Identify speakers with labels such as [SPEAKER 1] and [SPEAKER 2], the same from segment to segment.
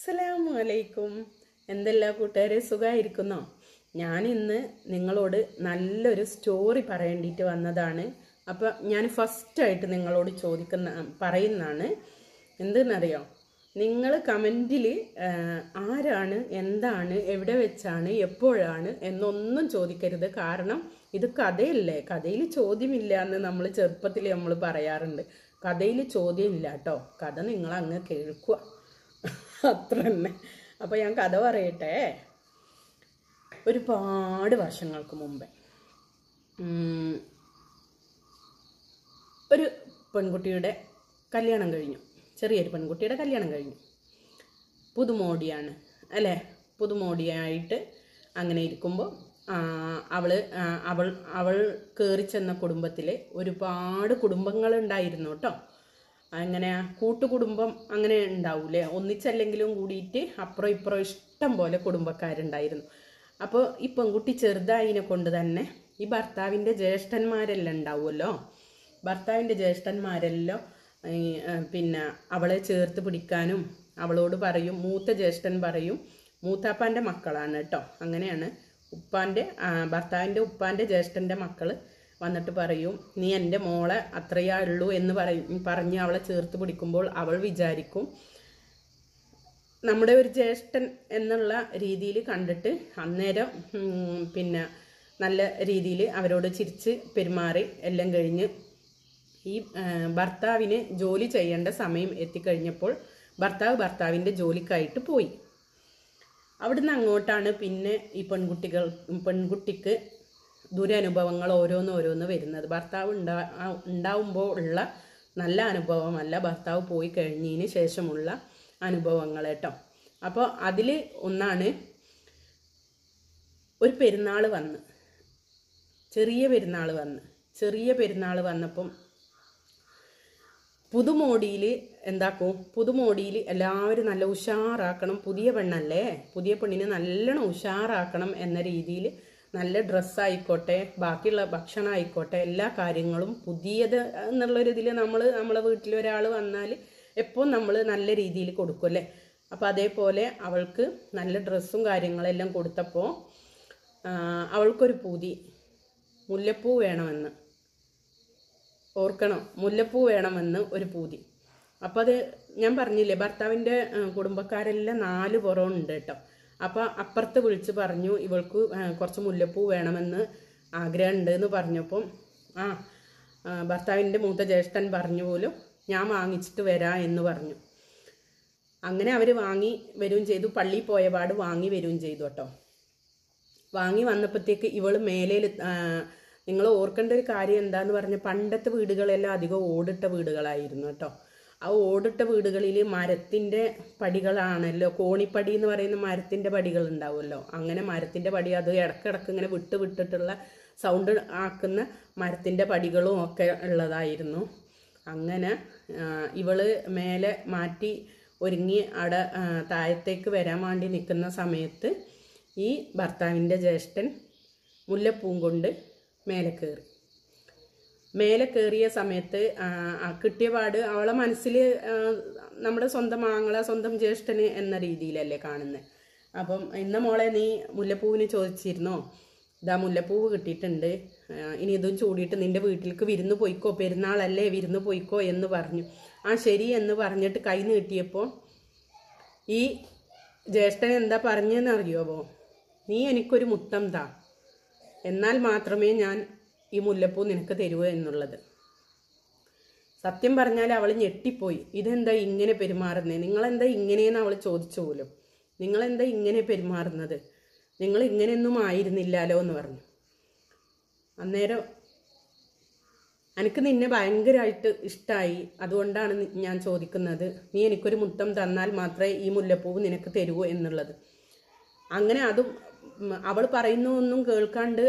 [SPEAKER 1] അസ്സലാമു അലൈക്കും. എന്തെല്ലാം കൂട്ടുകാരെ, സുഖമായിരിക്കുന്നോ? ഞാനിന്ന് നിങ്ങളോട് നല്ലൊരു സ്റ്റോറി പറയേണ്ടിയിട്ട് വന്നതാണ്. അപ്പോൾ ഞാൻ ഫസ്റ്റായിട്ട് നിങ്ങളോട് പറയുന്നതാണ്. എന്തെന്നറിയോ, നിങ്ങൾ കമൻറ്റിൽ ആരാണ്, എന്താണ്, എവിടെ വെച്ചാണ്, എപ്പോഴാണ് എന്നൊന്നും ചോദിക്കരുത്. കാരണം ഇത് കഥയല്ലേ, കഥയിൽ ചോദ്യമില്ല എന്ന് നമ്മൾ ചെറുപ്പത്തിൽ നമ്മൾ പറയാറുണ്ട്. കഥയിൽ ചോദ്യമില്ല കേട്ടോ, കഥ നിങ്ങൾ അങ്ങ് കേൾക്കുക, അത്ര തന്നെ. അപ്പോൾ ഞാൻ കഥ പറയട്ടെ. ഒരുപാട് വർഷങ്ങൾക്ക് മുമ്പേ ഒരു പെൺകുട്ടിയുടെ കല്യാണം കഴിഞ്ഞു. ചെറിയൊരു പെൺകുട്ടിയുടെ കല്യാണം കഴിഞ്ഞു. പുതുമോടിയാണ് അല്ലേ. പുതുമോടിയായിട്ട് അങ്ങനെ ഇരിക്കുമ്പോൾ അവൾ കയറി ചെന്ന കുടുംബത്തിൽ ഒരുപാട് കുടുംബങ്ങളുണ്ടായിരുന്നു കേട്ടോ. അങ്ങനെ കൂട്ടുകുടുംബം അങ്ങനെ ഉണ്ടാവൂലേ, ഒന്നിച്ചല്ലെങ്കിലും കൂടിയിട്ട് അപ്പുറം ഇപ്പുറം ഇഷ്ടം പോലെ കുടുംബക്കാരുണ്ടായിരുന്നു. അപ്പോൾ ഈ പെൺകുട്ടി ചെറുതായതിനെ കൊണ്ട് തന്നെ ഈ ഭർത്താവിൻ്റെ ജ്യേഷ്ഠന്മാരെല്ലാം ഉണ്ടാവുമല്ലോ, ഭർത്താവിൻ്റെ ജ്യേഷ്ഠന്മാരെല്ലാം പിന്നെ അവളെ ചേർത്ത് പിടിക്കാനും അവളോട് പറയും, മൂത്ത ജ്യേഷ്ഠൻ പറയും, മൂത്താപ്പാൻ്റെ മക്കളാണ് കേട്ടോ, അങ്ങനെയാണ്. ഭർത്താവിൻ്റെ ഉപ്പാൻ്റെ ജ്യേഷ്ഠൻ്റെ മക്കൾ വന്നിട്ട് പറയും, നീ എൻ്റെ മോളെ അത്രയേ ഉള്ളൂ എന്ന് പറഞ്ഞ് അവളെ ചേർത്ത് പിടിക്കുമ്പോൾ അവൾ വിചാരിക്കും നമ്മുടെ ഒരു ജ്യേഷ്ഠൻ എന്നുള്ള രീതിയിൽ കണ്ടിട്ട് അന്നേരം പിന്നെ നല്ല രീതിയിൽ അവരോട് ചിരിച്ച് പെരുമാറി എല്ലാം കഴിഞ്ഞ് ഈ ഭർത്താവിന് ജോലി ചെയ്യേണ്ട സമയം എത്തിക്കഴിഞ്ഞപ്പോൾ ഭർത്താവിൻ്റെ ജോലിക്കായിട്ട് പോയി. അവിടുന്ന് അങ്ങോട്ടാണ് പിന്നെ ഈ പെൺകുട്ടിക്ക് ദുരനുഭവങ്ങൾ ഓരോന്ന് വരുന്നത്. ഭർത്താവ് ഉണ്ടാവുമ്പോൾ ഉള്ള നല്ല അനുഭവമല്ല, ഭർത്താവ് പോയി കഴിഞ്ഞതിന് ശേഷമുള്ള അനുഭവങ്ങൾ കേട്ടോ. അപ്പോൾ അതിൽ ഒന്നാണ്, ഒരു പെരുന്നാൾ വന്ന്, ചെറിയ പെരുന്നാൾ വന്നപ്പം പുതുമോടിയിൽ പുതുമോടിയിൽ എല്ലാവരും നല്ല ഉഷാറാക്കണം, പുതിയ പെണ്ണല്ലേ, പുതിയ പെണ്ണിനെ നല്ലോണം ഉഷാറാക്കണം എന്ന രീതിയിൽ നല്ല ഡ്രസ്സായിക്കോട്ടെ, ബാക്കിയുള്ള ഭക്ഷണം ആയിക്കോട്ടെ, എല്ലാ കാര്യങ്ങളും പുതിയത് എന്നുള്ളൊരിതിൽ നമ്മളെ വീട്ടിലൊരാൾ വന്നാൽ എപ്പോൾ നമ്മൾ നല്ല രീതിയിൽ കൊടുക്കും അല്ലേ. അപ്പോൾ അതേപോലെ അവൾക്ക് നല്ല ഡ്രസ്സും കാര്യങ്ങളെല്ലാം കൊടുത്തപ്പോൾ അവൾക്കൊരു പൂതി, മുല്ലപ്പൂ വേണമെന്ന്, ഓർക്കണം, മുല്ലപ്പൂ വേണമെന്ന് ഒരു പൂതി. അപ്പോൾ അത് ഞാൻ പറഞ്ഞില്ലേ, ഭർത്താവിൻ്റെ കുടുംബക്കാരെല്ലാം 4 പുറമുണ്ട് കേട്ടോ. അപ്പോൾ അപ്പുറത്ത് വിളിച്ച് പറഞ്ഞു, ഇവൾക്ക് കുറച്ച് മുല്ലപ്പൂ വേണമെന്ന് ആഗ്രഹമുണ്ട് എന്ന് പറഞ്ഞപ്പം ഭർത്താവിൻ്റെ മൂത്ത ജ്യേഷ്ഠൻ പറഞ്ഞു പോലും, ഞാൻ വാങ്ങിച്ചിട്ട് വരാം എന്ന് പറഞ്ഞു. അങ്ങനെ അവർ വാങ്ങി വരികയും ചെയ്തു. പള്ളിയിൽ പോയപാട് വാങ്ങി വരികയും ചെയ്തു കേട്ടോ. വാങ്ങി വന്നപ്പോഴത്തേക്ക് ഇവൾ മേലയിൽ, നിങ്ങൾ ഓർക്കേണ്ട ഒരു കാര്യം എന്താന്ന് പറഞ്ഞാൽ, പണ്ടത്തെ വീടുകളെല്ലാം അധികം ഓടിട്ട വീടുകളായിരുന്നു കേട്ടോ. ആ ഓടിട്ട വീടുകളിൽ മരത്തിൻ്റെ പടികളാണല്ലോ, കോണിപ്പടി എന്ന് പറയുന്ന മരത്തിൻ്റെ പടികൾ ഉണ്ടാവുമല്ലോ. അങ്ങനെ മരത്തിൻ്റെ പടി, അത് ഇടക്കിടക്ക് ഇങ്ങനെ വിട്ടിട്ടുള്ള സൗണ്ട് ആക്കുന്ന മരത്തിൻ്റെ പടികളും ഒക്കെ ഉള്ളതായിരുന്നു. അങ്ങനെ ഇവള് മേലെ മാറ്റി ഒരുങ്ങി അവിടെ താഴത്തേക്ക് വരാൻ വേണ്ടി നിൽക്കുന്ന സമയത്ത് ഈ ഭർത്താവിൻ്റെ ജ്യേഷ്ഠൻ മുല്ലപ്പൂവും കൊണ്ട് മേലെ കയറിയ സമയത്ത് കിട്ടിയ പാട് അവളെ മനസ്സിൽ നമ്മുടെ സ്വന്തം ആങ്ങളെ, സ്വന്തം ജ്യേഷ്ഠന് എന്ന രീതിയിലല്ലേ കാണുന്നത്. അപ്പം ഇന്ന മോളെ, നീ മുല്ലപ്പൂവിന് ചോദിച്ചിരുന്നോ? ഇതാ മുല്ലപ്പൂവ് കിട്ടിയിട്ടുണ്ട്, ഇനി ഇതും ചൂടിയിട്ട് നിൻ്റെ വീട്ടിലേക്ക് വിരുന്ന് പോയിക്കോ, പെരുന്നാളല്ലേ വിരുന്ന് പോയിക്കോ എന്ന് പറഞ്ഞു. ശരി എന്ന് പറഞ്ഞിട്ട് കൈ നീട്ടിയപ്പോൾ ഈ ജ്യേഷ്ഠൻ എന്താ പറഞ്ഞതെന്ന് അറിയാമോ? നീ എനിക്കൊരു മുത്തം താ, എന്നാൽ മാത്രമേ ഞാൻ ഈ മുല്ലപ്പൂ നിനക്ക് തരുവോ എന്നുള്ളത്. സത്യം പറഞ്ഞാൽ അവൾ ഞെട്ടിപ്പോയി. ഇതെന്താ ഇങ്ങനെ പെരുമാറുന്നത്, നിങ്ങളെന്താ ഇങ്ങനെയെന്ന് അവൾ ചോദിച്ചു പോലും. നിങ്ങളെന്താ ഇങ്ങനെ പെരുമാറുന്നത്, നിങ്ങൾ ഇങ്ങനെയൊന്നും ആയിരുന്നില്ലല്ലോ എന്ന് പറഞ്ഞു. അന്നേരം എനിക്ക് നിന്നെ ഭയങ്കരമായിട്ട് ഇഷ്ടമായി, അതുകൊണ്ടാണ് ഞാൻ ചോദിക്കുന്നത്, നീ എനിക്കൊരു മുത്തം തന്നാൽ മാത്രമേ ഈ മുല്ലപ്പൂവ് നിനക്ക് തരുവോ എന്നുള്ളത്. അങ്ങനെ അതും അവൾ പറയുന്നൊന്നും കേൾക്കാണ്ട്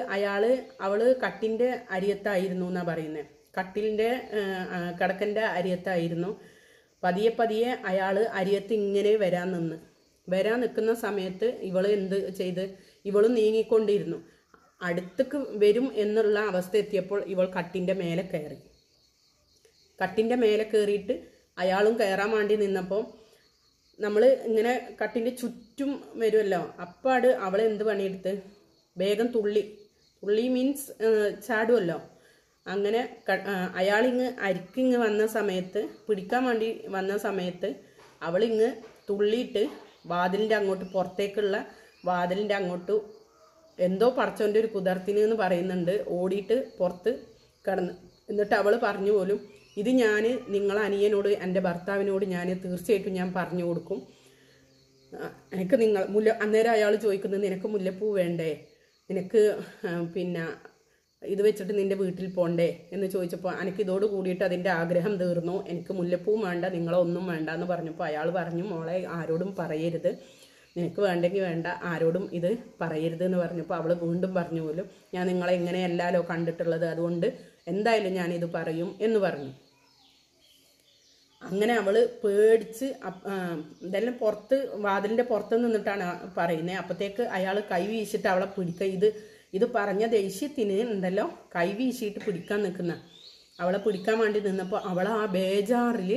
[SPEAKER 1] അവൾ കട്ടിൻ്റെ അരിയത്തായിരുന്നു എന്നാണ് പറയുന്നത്. കട്ടിലിൻ്റെ കിടക്കൻ്റെ അരിയത്തായിരുന്നു. പതിയെ അയാൾ അരിയത്ത് ഇങ്ങനെ വരാൻ നിൽക്കുന്ന സമയത്ത് ഇവൾ എന്ത് ചെയ്ത്, ഇവളും നീങ്ങിക്കൊണ്ടിരുന്നു. അടുത്തേക്ക് വരും എന്നുള്ള അവസ്ഥ എത്തിയപ്പോൾ ഇവൾ കട്ടിൻ്റെ മേലെ കയറിയിട്ട് അയാളും കയറാൻ വേണ്ടി നിന്നപ്പോൾ നമ്മൾ ഇങ്ങനെ കട്ടിൻ്റെ ചുറ്റും വരുമല്ലോ, അപ്പാട് അവൾ എന്ത് പണിയെടുത്ത് വേഗം തുള്ളി മീൻസ് ചാടുമല്ലോ. അങ്ങനെ അയാളിങ്ങ് അരിക്കിങ്ങ് വന്ന സമയത്ത്, പിടിക്കാൻ വേണ്ടി വന്ന സമയത്ത് അവളിങ്ങ് തുള്ളിയിട്ട് വാതിലിൻ്റെ അങ്ങോട്ട്, പുറത്തേക്കുള്ള വാതിലിൻ്റെ അങ്ങോട്ട് എന്തോ പടച്ചോൻ്റെ ഒരു കുതിർത്തിന് എന്ന് പറയുന്നുണ്ട്, ഓടിയിട്ട് പുറത്ത് കിടന്ന്. എന്നിട്ട് അവൾ പറഞ്ഞു പോലും, ഇത് ഞാൻ നിങ്ങളെ അനിയനോട്, എൻ്റെ ഭർത്താവിനോട് ഞാൻ തീർച്ചയായിട്ടും ഞാൻ പറഞ്ഞു കൊടുക്കും. എനിക്ക് അന്നേരം അയാൾ ചോദിക്കുന്നത്, നിനക്ക് മുല്ലപ്പൂ വേണ്ടേ, നിനക്ക് പിന്നെ ഇത് വെച്ചിട്ട് നിൻ്റെ വീട്ടിൽ പോണ്ടേ എന്ന് ചോദിച്ചപ്പോൾ എനിക്ക് ഇതോട് കൂടിയിട്ട് അതിൻ്റെ ആഗ്രഹം തീർന്നു, എനിക്ക് മുല്ലപ്പൂവും വേണ്ട, നിങ്ങളൊന്നും വേണ്ട എന്ന് പറഞ്ഞപ്പോൾ അയാൾ പറഞ്ഞു, മോളെ ആരോടും പറയരുത്, നിനക്ക് വേണ്ടെങ്കിൽ വേണ്ട, ആരോടും ഇത് പറയരുത് എന്ന് പറഞ്ഞപ്പോൾ അവൾ വീണ്ടും പറഞ്ഞു പോലും, ഞാൻ നിങ്ങളെ എങ്ങനെയല്ലല്ലോ കണ്ടിട്ടുള്ളത്, അതുകൊണ്ട് എന്തായാലും ഞാനിത് പറയും എന്ന് പറഞ്ഞു. അങ്ങനെ അവൾ പേടിച്ച് ഇതെല്ലാം പുറത്ത്, വാതിലിൻ്റെ പുറത്ത് നിന്നിട്ടാണ് പറയുന്നത്. അപ്പോഴത്തേക്ക് അയാൾ കൈ വീശിയിട്ട് അവളെ പിടിക്കുക, ഇത് പറഞ്ഞ ദേഷ്യത്തിന് ഉണ്ടല്ലോ കൈ വീശിയിട്ട് പിടിക്കാൻ നിൽക്കുന്ന അവളെ പിടിക്കാൻ വേണ്ടി നിന്നപ്പോൾ അവൾ ആ ബേജാറിൽ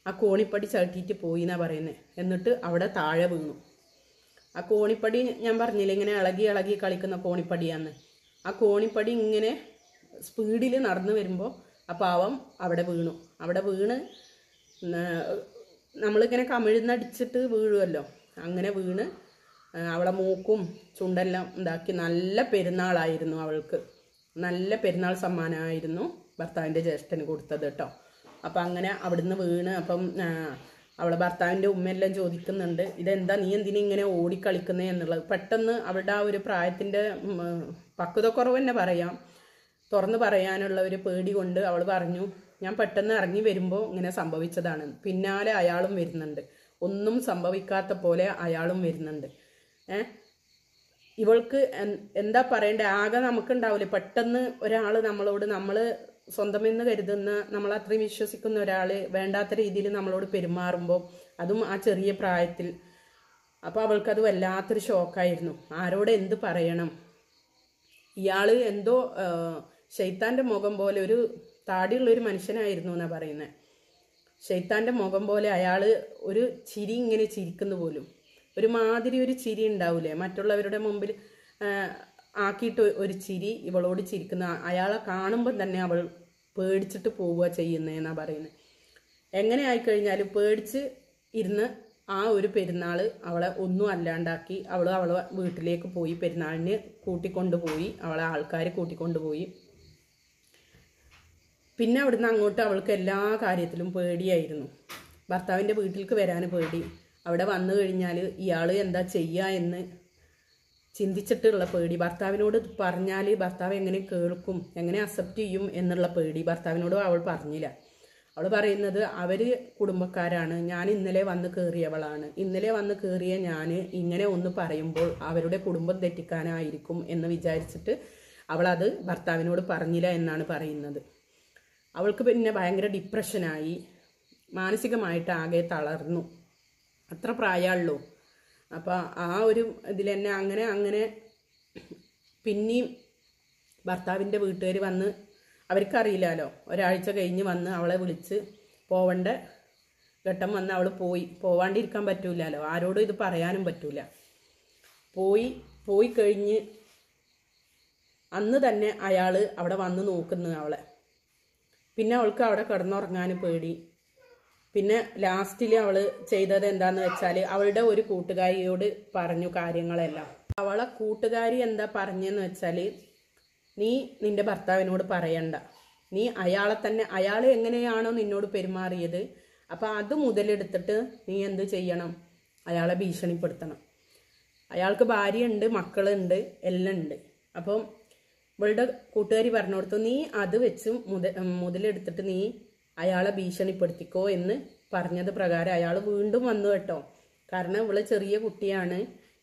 [SPEAKER 1] ആ കോണിപ്പടി ചവിട്ടിയിട്ട് പോയി എന്നാണ് പറയുന്നത്. എന്നിട്ട് അവിടെ താഴെ വീണു. ആ കോണിപ്പടി ഞാൻ പറഞ്ഞില്ലേ ഇങ്ങനെ ഇളകി കളിക്കുന്ന കോണിപ്പടിയാന്ന്. ആ കോണിപ്പടി ഇങ്ങനെ സ്പീഡിൽ നടന്നു വരുമ്പോൾ ആ പാവം അവിടെ വീണ് നമ്മളിങ്ങനെ കമിഴ്ന്നടിച്ചിട്ട് വീഴുമല്ലോ, അങ്ങനെ വീണ് അവളെ മൂക്കും ചുണ്ടെല്ലാം ഉണ്ടാക്കി. നല്ല പെരുന്നാളായിരുന്നു അവൾക്ക്, നല്ല പെരുന്നാൾ സമ്മാനമായിരുന്നു ഭർത്താവിൻ്റെ ജ്യേഷ്ഠന് കൊടുത്തത് കേട്ടോ. അപ്പം അങ്ങനെ അവിടുന്ന് വീണ്, അപ്പം അവളെ ഭർത്താവിൻ്റെ ഉമ്മയെല്ലാം ചോദിക്കുന്നുണ്ട്, ഇതെന്താ നീ എന്തിനാ ഇങ്ങനെ ഓടിക്കളിക്കുന്നേ എന്നുള്ളത്. പെട്ടെന്ന് അവളുടെ ആ ഒരു പ്രായത്തിൻ്റെ പക്വതക്കുറവ് തന്നെ പറയാം, തുറന്ന് പറയാനുള്ള ഒരു പേടി കൊണ്ട് അവൾ പറഞ്ഞു, ഞാൻ പെട്ടെന്ന് ഇറങ്ങി വരുമ്പോൾ ഇങ്ങനെ സംഭവിച്ചതാണ്. പിന്നാലെ അയാളും വരുന്നുണ്ട്, ഒന്നും സംഭവിക്കാത്ത പോലെ അയാളും വരുന്നുണ്ട്. ഇവൾക്ക് എന്താ പറയണ്ടേ, ആകെ നമുക്കുണ്ടാവില്ലേ പെട്ടെന്ന് ഒരാൾ നമ്മളോട്, നമ്മൾ സ്വന്തമെന്ന് കരുതുന്ന, നമ്മൾ അത്രയും വിശ്വസിക്കുന്ന ഒരാൾ വേണ്ടാത്ത രീതിയിൽ നമ്മളോട് പെരുമാറുമ്പോൾ, അതും ആ ചെറിയ പ്രായത്തിൽ. അപ്പോൾ അവൾക്കത് വല്ലാത്തൊരു ഷോക്കായിരുന്നു. ആരോട് എന്ത് പറയണം. ഇയാൾ എന്തോ ശൈത്താൻ്റെ മുഖം പോലെ, ഒരു താടിയുള്ളൊരു മനുഷ്യനായിരുന്നു എന്നാണ് പറയുന്നത്. ശൈത്താൻ്റെ മുഖം പോലെ അയാൾ ഒരു ചിരി ഇങ്ങനെ ചിരിക്കുന്നു പോലും, ഒരു മാതിരി ഒരു ചിരി ഉണ്ടാവില്ലേ മറ്റുള്ളവരുടെ മുമ്പിൽ ആക്കിയിട്ട് ഒരു ചിരി ഇവളോട് ചിരിക്കുന്ന. അയാളെ കാണുമ്പോൾ തന്നെ അവൾ പേടിച്ചിട്ട് പോവുക ചെയ്യുന്നതെന്നാണ് പറയുന്നത്. എങ്ങനെ ആയിക്കഴിഞ്ഞാലും പേടിച്ച് ഇരുന്ന് ആ ഒരു പെരുന്നാൾ അവളെ ഒന്നും അല്ലാണ്ടാക്കി. അവളെ വീട്ടിലേക്ക് പോയി, പെരുന്നാളിന് കൂട്ടിക്കൊണ്ടുപോയി, അവളെ ആൾക്കാർ കൂട്ടിക്കൊണ്ടുപോയി. പിന്നെ അവിടുന്ന് അങ്ങോട്ട് അവൾക്ക് എല്ലാ കാര്യത്തിലും പേടിയായിരുന്നു. ഭർത്താവിൻ്റെ വീട്ടിലേക്ക് വരാൻ പേടി, അവിടെ വന്നു കഴിഞ്ഞാൽ ഇയാൾ എന്താ ചെയ്യുക എന്ന് ചിന്തിച്ചിട്ടുള്ള പേടി, ഭർത്താവിനോട് പറഞ്ഞാൽ ഭർത്താവ് എങ്ങനെ കേൾക്കും, എങ്ങനെ അക്സെപ്റ്റ് ചെയ്യും എന്നുള്ള പേടി. ഭർത്താവിനോട് അവൾ പറഞ്ഞില്ല. അവൾ പറയുന്നത്, അവർ കുടുംബക്കാരാണ്, ഞാൻ ഇന്നലെ വന്ന് കയറിയവളാണ്, ഇന്നലെ വന്ന് കയറിയ ഞാൻ ഇങ്ങനെ ഒന്ന് പറയുമ്പോൾ അവരുടെ കുടുംബം തെറ്റിക്കാനായിരിക്കും എന്ന് വിചാരിച്ചിട്ട് അവളത് ഭർത്താവിനോട് പറഞ്ഞില്ല എന്നാണ് പറയുന്നത്. അവൾക്ക് പിന്നെ ഭയങ്കര ഡിപ്രഷനായി, മാനസികമായിട്ട് ആകെ തളർന്നു. അത്ര പ്രായമുള്ളൂ. അപ്പോൾ ആ ഒരു ഇതിൽ തന്നെ അങ്ങനെ പിന്നെയും ഭർത്താവിൻ്റെ വീട്ടുകാർ വന്ന്, അവർക്കറിയില്ലല്ലോ, ഒരാഴ്ച കഴിഞ്ഞ് വന്ന് അവളെ വിളിച്ച് പോവേണ്ട ഘട്ടം വന്ന് അവൾ പോവാണ്ടിരിക്കാൻ പറ്റൂലല്ലോ, ആരോടും ഇത് പറയാനും പറ്റൂല. പോയി കഴിഞ്ഞ് അന്ന് തന്നെ അയാൾ അവിടെ വന്ന് നോക്കുന്നു അവളെ. പിന്നെ അവൾക്ക് അവിടെ കിടന്നുറങ്ങാൻ പേടി. പിന്നെ ലാസ്റ്റിൽ അവൾ ചെയ്തത് എന്താന്ന് വെച്ചാൽ, അവളുടെ ഒരു കൂട്ടുകാരിയോട് പറഞ്ഞു കാര്യങ്ങളെല്ലാം. അവളെ കൂട്ടുകാരി എന്താ പറഞ്ഞെന്ന് വെച്ചാൽ, നീ നിന്റെ ഭർത്താവിനോട് പറയണ്ട, നീ അയാൾ എങ്ങനെയാണോ നിന്നോട് പെരുമാറിയത്, അപ്പം അത് മുതലെടുത്തിട്ട് നീ എന്ത് ചെയ്യണം, അയാളെ ഭീഷണിപ്പെടുത്തണം. അയാൾക്ക് ഭാര്യയുണ്ട്, മക്കളുണ്ട്, എല്ലാം ഉണ്ട്. അപ്പം ഇവളുടെ കൂട്ടുകാരി പറഞ്ഞു കൊടുത്തു, നീ അത് വെച്ച് മുതലെടുത്തിട്ട് നീ അയാളെ ഭീഷണിപ്പെടുത്തിക്കോ എന്ന് പറഞ്ഞത് പ്രകാരം അയാൾ വീണ്ടും വന്നു കേട്ടോ. കാരണം ഇവള് ചെറിയ കുട്ടിയാണ്,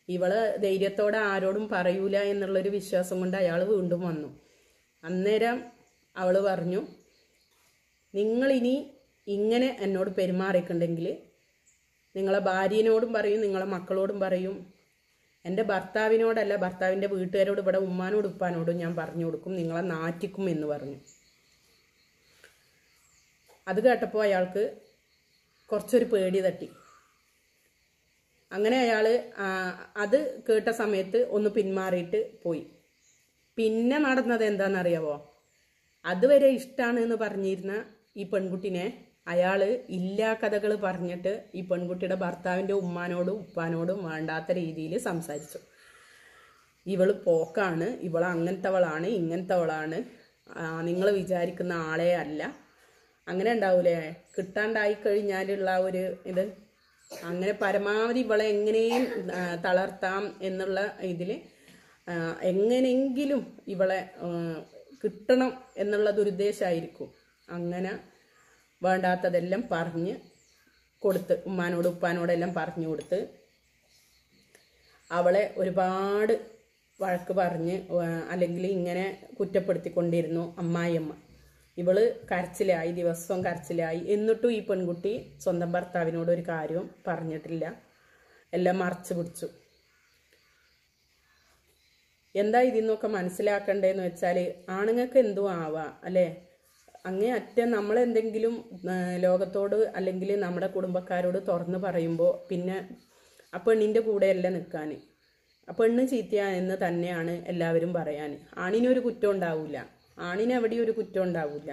[SPEAKER 1] ഇവള് ധൈര്യത്തോടെ ആരോടും പറയൂല എന്നുള്ളൊരു വിശ്വാസം കൊണ്ട് അയാൾ വീണ്ടും വന്നു. അന്നേരം അവൾ പറഞ്ഞു, നിങ്ങളിനി ഇങ്ങനെ എന്നോട് പെരുമാറിയിട്ടുണ്ടെങ്കിൽ നിങ്ങളെ ഭാര്യനോടും പറയും, നിങ്ങളെ മക്കളോടും പറയും, എൻ്റെ ഭർത്താവിനോടല്ല, ഭർത്താവിൻ്റെ വീട്ടുകാരോട്, ഇവിടെ ഉമ്മാനോടും ഉപ്പാനോടും ഞാൻ പറഞ്ഞു കൊടുക്കും, നിങ്ങളെ നാറ്റിക്കും എന്ന് പറഞ്ഞു. അത് കേട്ടപ്പോൾ അയാൾക്ക് കുറച്ചൊരു പേടി തട്ടി. അങ്ങനെ അയാൾ അത് കേട്ട സമയത്ത് ഒന്ന് പിന്മാറിയിട്ട് പോയി. പിന്നെ നടന്നത് എന്താണെന്നറിയാവോ? അതുവരെ ഇഷ്ടമാണ് എന്ന് പറഞ്ഞിരുന്ന ഈ പെൺകുട്ടിനെ അയാൾ ഇല്ലാ കഥകൾ പറഞ്ഞിട്ട് ഈ പെൺകുട്ടിയുടെ ഭർത്താവിൻ്റെ ഉമ്മാനോടും ഉപ്പാനോടും വേണ്ടാത്ത രീതിയിൽ സംസാരിച്ചു. ഇവള് പോക്കാണ്, ഇവള് അങ്ങനത്തവളാണ്, ഇങ്ങനത്തവളാണ്, നിങ്ങൾ വിചാരിക്കുന്ന ആളെ അല്ല. അങ്ങനെ ഉണ്ടാവൂലേ കിട്ടാണ്ടായി കഴിഞ്ഞാലുള്ള ഒരു ഇത്. അങ്ങനെ പരമാവധി ഇവളെ എങ്ങനെയും തളർത്താം എന്നുള്ള ഇതിൽ എങ്ങനെയെങ്കിലും ഇവളെ കിട്ടണം എന്നുള്ള ദുരുദ്ദേശമായിരിക്കും. അങ്ങനെ വേണ്ടാത്തതെല്ലാം പറഞ്ഞ് കൊടുത്ത് ഉമ്മാനോട് ഉപ്പാനോടെല്ലാം പറഞ്ഞു കൊടുത്ത് അവളെ ഒരുപാട് വഴക്ക് പറഞ്ഞ് അല്ലെങ്കിൽ ഇങ്ങനെ കുറ്റപ്പെടുത്തിക്കൊണ്ടിരുന്നു അമ്മായിയമ്മ. ഇവള് കരച്ചിലായി, ദിവസവും കരച്ചിലായി. എന്നിട്ടും ഈ പെൺകുട്ടി സ്വന്തം ഭർത്താവിനോട് ഒരു കാര്യവും പറഞ്ഞിട്ടില്ല, എല്ലാം മറച്ചു പിടിച്ചു. എന്താ ഇതിന്നൊക്കെ മനസ്സിലാക്കണ്ടേന്ന് വെച്ചാൽ ആണുങ്ങൾക്ക് എന്തും ആവാം അല്ലേ. അങ്ങേ അറ്റം നമ്മളെന്തെങ്കിലും ലോകത്തോട് അല്ലെങ്കിൽ നമ്മുടെ കുടുംബക്കാരോട് തുറന്ന് പറയുമ്പോൾ പിന്നെ ആ പെണ്ണിൻ്റെ കൂടെയല്ല നിൽക്കാൻ, ആ പെണ്ണ് ചീത്തയാണെന്ന് തന്നെയാണ് എല്ലാവരും പറയാൻ. ആണിനൊരു കുറ്റം ഉണ്ടാവില്ല, ആണിന് എവിടെയും ഒരു കുറ്റം ഉണ്ടാവില്ല,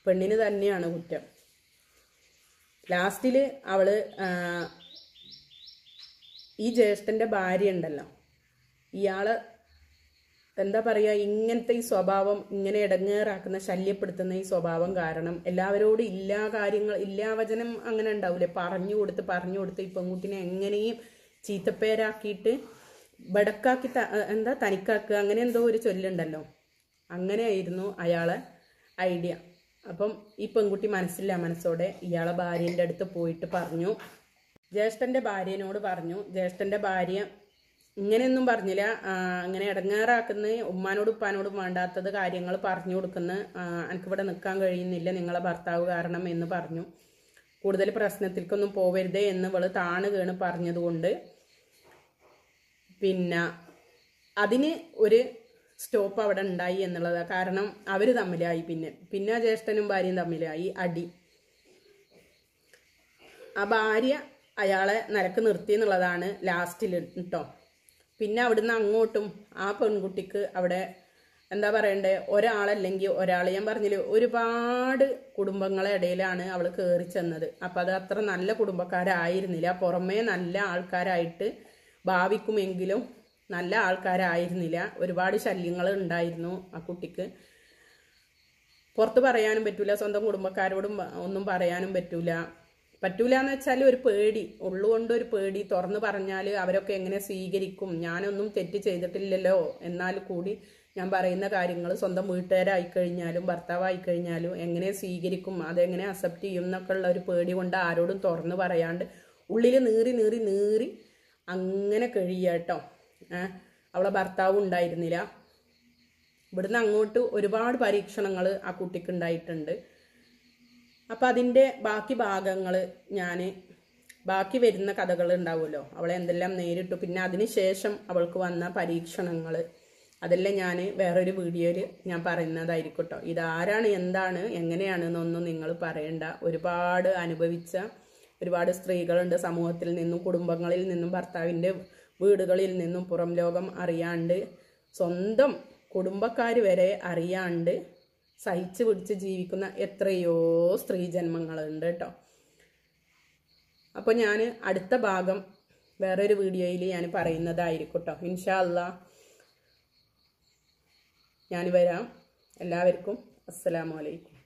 [SPEAKER 1] പെണ്ണിന് തന്നെയാണ് കുറ്റം. ലാസ്റ്റിൽ അവള് ഈ ജ്യേഷ്ഠൻ്റെ ഭാര്യ ഉണ്ടല്ലോ, ഇയാളെ എന്താ പറയുക, ഇങ്ങനത്തെ ഈ സ്വഭാവം, ഇങ്ങനെ ഇടങ്ങേറാക്കുന്ന ശല്യപ്പെടുത്തുന്ന ഈ സ്വഭാവം കാരണം എല്ലാവരോടും ഇല്ലാ കാര്യങ്ങൾ, ഇല്ലാ വചനം അങ്ങനെ ഉണ്ടാവില്ലേ, പറഞ്ഞു കൊടുത്ത് ഈ പെൺകുട്ടിനെ എങ്ങനെയും ചീത്തപ്പേരാക്കിയിട്ട് ബടക്കാക്കി എന്താ തനിക്കാക്കുക, അങ്ങനെ എന്തോ ഒരു ചൊല്ലുണ്ടല്ലോ, അങ്ങനെയായിരുന്നു അയാളെ ഐഡിയ. അപ്പം ഈ പെൺകുട്ടി മനസ്സോടെ ഇയാളെ ഭാര്യൻ്റെ അടുത്ത് പോയിട്ട് പറഞ്ഞു, ജ്യേഷ്ഠൻ്റെ ഭാര്യനോട് പറഞ്ഞു. ജ്യേഷ്ഠൻ്റെ ഭാര്യ ഇങ്ങനെയൊന്നും പറഞ്ഞില്ല, അങ്ങനെ ഇടങ്ങേറാക്കുന്ന ഉമ്മാനോടും ഉപ്പാനോടും വേണ്ടാത്തത് കാര്യങ്ങൾ പറഞ്ഞു കൊടുക്കുന്ന, എനിക്കിവിടെ നിൽക്കാൻ കഴിയുന്നില്ല നിങ്ങളെ ഭർത്താവ് കാരണം എന്ന് പറഞ്ഞു. കൂടുതൽ പ്രശ്നത്തിലേക്കൊന്നും പോവരുതേ എന്ന് ഇവള് താണ് വീണ് പറഞ്ഞതുകൊണ്ട് പിന്നെ അതിന് ഒരു സ്റ്റോപ്പ് അവിടെ ഉണ്ടായി എന്നുള്ളതാണ്. കാരണം അവർ തമ്മിലായി, പിന്നെ ജ്യേഷ്ഠനും ഭാര്യയും തമ്മിലായി അടി. ആ ഭാര്യ അയാളെ നിലക്ക് നിർത്തി എന്നുള്ളതാണ് ലാസ്റ്റിൽ കേട്ടോ. പിന്നെ അവിടുന്ന് അങ്ങോട്ടും ആ പെൺകുട്ടിക്ക് അവിടെ എന്താ പറയണ്ടേ, ഒരാളല്ലെങ്കിൽ ഒരാൾ, ഞാൻ പറഞ്ഞില്ലേ ഒരുപാട് കുടുംബങ്ങളെ ഇടയിലാണ് അവൾ കയറി ചെന്നത്. അപ്പം അത് അത്ര നല്ല കുടുംബക്കാരായിരുന്നില്ല, പുറമേ നല്ല ആൾക്കാരായിട്ട് ഭാവിക്കുമെങ്കിലും നല്ല ആൾക്കാരായിരുന്നില്ല. ഒരുപാട് ശല്യങ്ങൾ ഉണ്ടായിരുന്നു ആ കുട്ടിക്ക്. പുറത്ത് പറയാനും പറ്റൂല, സ്വന്തം കുടുംബക്കാരോടും ഒന്നും പറയാനും പറ്റൂല എന്ന് വെച്ചാൽ ഒരു പേടി ഉള്ളുകൊണ്ട്, ഒരു പേടി. തുറന്ന് പറഞ്ഞാൽ അവരൊക്കെ എങ്ങനെ സ്വീകരിക്കും, ഞാനൊന്നും തെറ്റ് ചെയ്തിട്ടില്ലല്ലോ, എന്നാൽ കൂടി ഞാൻ പറയുന്ന കാര്യങ്ങൾ സ്വന്തം വീട്ടുകാരായിക്കഴിഞ്ഞാലും ഭർത്താവായിക്കഴിഞ്ഞാലും എങ്ങനെ സ്വീകരിക്കും, അതെങ്ങനെ അക്സെപ്റ്റ് ചെയ്യും എന്നൊക്കെ ഉള്ള ഒരു പേടി കൊണ്ട് ആരോടും തുറന്ന് പറയാണ്ട് ഉള്ളിൽ നീറി അങ്ങനെ കഴിയാട്ടോ. അവളെ ഭർത്താവും ഉണ്ടായിരുന്നില്ല. ഇവിടുന്ന് അങ്ങോട്ട് ഒരുപാട് പരീക്ഷണങ്ങൾ ആ കുട്ടിക്ക് ഉണ്ടായിട്ടുണ്ട്. അപ്പം അതിൻ്റെ ബാക്കി ഭാഗങ്ങൾ ബാക്കി വരുന്ന കഥകൾ ഉണ്ടാവുമല്ലോ, അവളെ എന്തെല്ലാം നേരിട്ടു, പിന്നെ അതിന് ശേഷം അവൾക്ക് വന്ന പരീക്ഷണങ്ങൾ, അതെല്ലാം ഞാൻ വേറൊരു വീഡിയോയിൽ ഞാൻ പറയുന്നതായിരിക്കും കേട്ടോ. ഇതാരാണ്, എന്താണ്, എങ്ങനെയാണെന്നൊന്നും നിങ്ങൾ പറയണ്ട. ഒരുപാട് അനുഭവിച്ച ഒരുപാട് സ്ത്രീകളുണ്ട് സമൂഹത്തിൽ നിന്നും, കുടുംബങ്ങളിൽ നിന്നും, ഭർത്താവിൻ്റെ വീടുകളിൽ നിന്നും, പുറം ലോകം അറിയാണ്ട്, സ്വന്തം കുടുംബക്കാർ വരെ അറിയാണ്ട് സഹിച്ചു പിടിച്ച് ജീവിക്കുന്ന എത്രയോ സ്ത്രീ ജന്മങ്ങളുണ്ട് കേട്ടോ. അപ്പോൾ ഞാൻ അടുത്ത ഭാഗം വേറൊരു വീഡിയോയിൽ ഞാൻ പറയുന്നതായിരിക്കും കേട്ടോ. ഇൻഷാ അല്ലാ ഞാൻ വരാം. എല്ലാവർക്കും അസ്സലാമു അലൈക്കും.